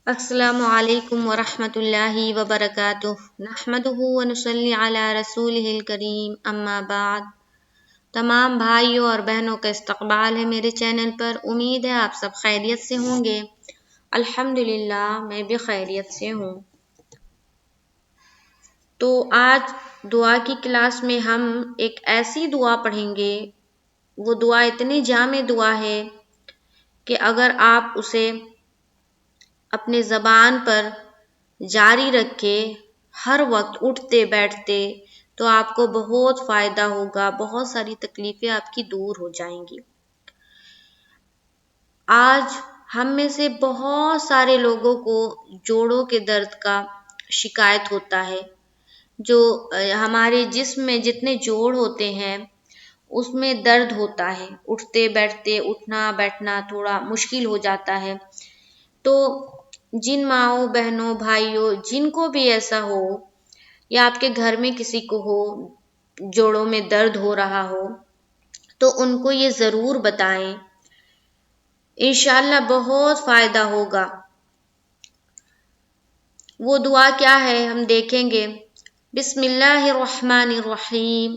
السلام علیکم ورحمۃ اللہ وبرکاتہ نحمدہ ونصلی علی رسولہ الکریم اما بعد۔ تمام بھائیوں اور بہنوں کا استقبال ہے میرے چینل پر۔ امید ہے آپ سب خیریت سے ہوں گے۔ الحمدللہ میں بھی خیریت سے ہوں۔ تو آج دعا کی کلاس میں ہم ایک ایسی دعا پڑھیں گے، وہ دعا اتنی جامع دعا ہے کہ اگر آپ اسے اپنے زبان پر جاری رکھے، ہر وقت اٹھتے بیٹھتے، تو آپ کو بہت فائدہ ہوگا، بہت ساری تکلیفیں آپ کی دور ہو جائیں گی۔ آج ہم میں سے بہت سارے لوگوں کو جوڑوں کے درد کا شکایت ہوتا ہے۔ جو ہمارے جسم میں جتنے جوڑ ہوتے ہیں اس میں درد ہوتا ہے، اٹھتے بیٹھتے، اٹھنا بیٹھنا تھوڑا مشکل ہو جاتا ہے۔ تو جن ماؤں بہنوں بھائیوں جن کو بھی ایسا ہو، یا آپ کے گھر میں کسی کو ہو جوڑوں میں درد ہو رہا ہو، تو ان کو یہ ضرور بتائیں، انشاءاللہ بہت فائدہ ہوگا۔ وہ دعا کیا ہے ہم دیکھیں گے۔ بسم اللہ الرحمن الرحیم۔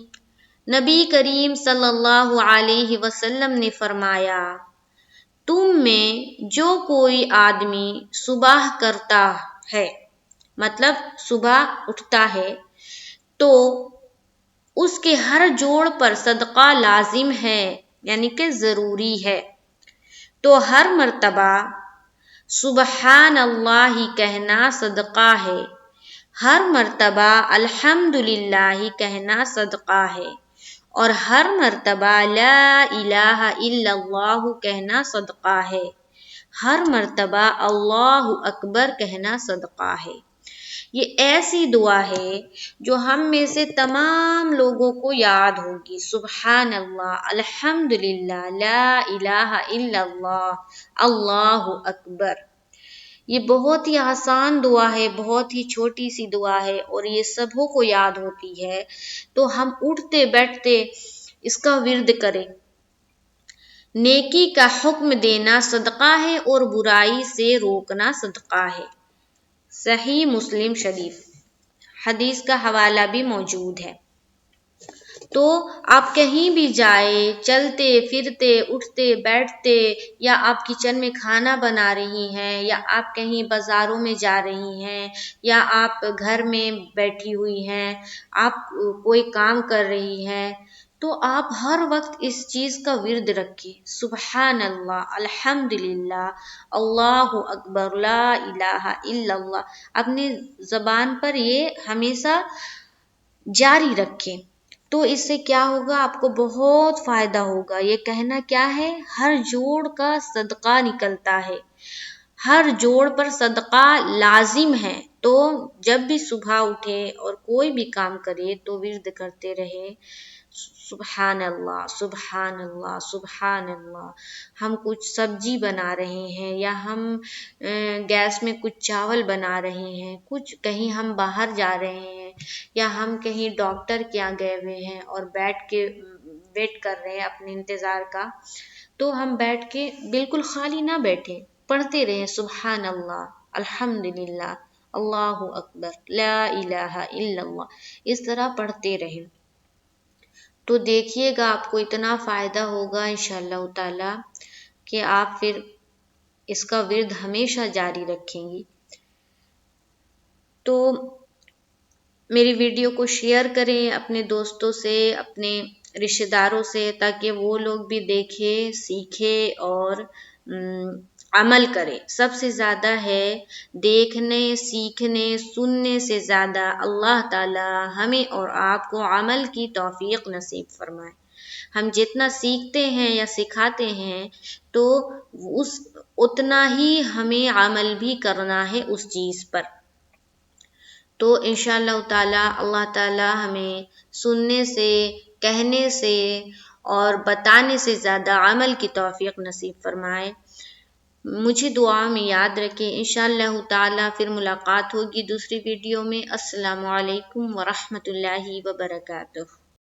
نبی کریم صلی اللہ علیہ وسلم نے فرمایا، تم میں جو کوئی آدمی صبح کرتا ہے، مطلب صبح اٹھتا ہے، تو اس کے ہر جوڑ پر صدقہ لازم ہے، یعنی کہ ضروری ہے۔ تو ہر مرتبہ سبحان اللہ کہنا صدقہ ہے، ہر مرتبہ الحمدللہ کہنا صدقہ ہے، اور ہر مرتبہ لا الہ الا اللہ کہنا صدقہ ہے، ہر مرتبہ اللہ اکبر کہنا صدقہ ہے۔ یہ ایسی دعا ہے جو ہم میں سے تمام لوگوں کو یاد ہوگی۔ سبحان اللہ، الحمدللہ، لا الہ الا اللہ، اللہ اکبر۔ یہ بہت ہی آسان دعا ہے، بہت ہی چھوٹی سی دعا ہے، اور یہ سبوں کو یاد ہوتی ہے۔ تو ہم اٹھتے بیٹھتے اس کا ورد کریں۔ نیکی کا حکم دینا صدقہ ہے اور برائی سے روکنا صدقہ ہے۔ صحیح مسلم شریف، حدیث کا حوالہ بھی موجود ہے۔ تو آپ کہیں بھی جائیں، چلتے پھرتے، اٹھتے بیٹھتے، یا آپ کچن میں کھانا بنا رہی ہیں، یا آپ کہیں بازاروں میں جا رہی ہیں، یا آپ گھر میں بیٹھی ہوئی ہیں، آپ کوئی کام کر رہی ہیں، تو آپ ہر وقت اس چیز کا ورد رکھیں۔ سبحان اللہ، الحمدللہ، اللہ اکبر، لا الہ الا اللہ، اپنی زبان پر یہ ہمیشہ جاری رکھیں۔ تو اس سے کیا ہوگا، آپ کو بہت فائدہ ہوگا۔ یہ کہنا کیا ہے، ہر جوڑ کا صدقہ نکلتا ہے، ہر جوڑ پر صدقہ لازم ہے۔ تو جب بھی صبح اٹھے اور کوئی بھی کام کرے تو ورد کرتے رہے، سبحان اللہ، سبحان اللہ، سبحان اللہ۔ ہم کچھ سبزی بنا رہے ہیں، یا ہم گیس میں کچھ چاول بنا رہے ہیں، کچھ کہیں ہم باہر جا رہے ہیں، یا ہم کہیں ڈاکٹر کے یہاں گئے ہوئے ہیں اور بیٹھ کے ویٹ کر رہے ہیں اپنے انتظار کا، تو ہم بیٹھ کے بالکل خالی نہ بیٹھیں، پڑھتے رہیں سبحان اللہ، الحمدللہ، اللہ اکبر، لا الہ الا اللہ، اس طرح پڑھتے رہیں۔ تو دیکھیے گا آپ کو اتنا فائدہ ہوگا انشاءاللہ تعالی کہ آپ پھر اس کا ورد ہمیشہ جاری رکھیں گی۔ تو میری ویڈیو کو شیئر کریں اپنے دوستوں سے، اپنے رشتہ داروں سے، تاکہ وہ لوگ بھی دیکھیں، سیکھیں اور عمل کریں۔ سب سے زیادہ ہے دیکھنے، سیکھنے، سننے سے زیادہ اللہ تعالی ہمیں اور آپ کو عمل کی توفیق نصیب فرمائے۔ ہم جتنا سیکھتے ہیں یا سکھاتے ہیں، تو اتنا ہی ہمیں عمل بھی کرنا ہے اس چیز پر۔ تو انشاءاللہ تعالی اللہ تعالی ہمیں سننے سے، کہنے سے اور بتانے سے زیادہ عمل کی توفیق نصیب فرمائے۔ مجھے دعا میں یاد رکھیں۔ انشاءاللہ تعالی پھر ملاقات ہوگی دوسری ویڈیو میں۔ السلام علیکم ورحمۃ اللہ وبرکاتہ۔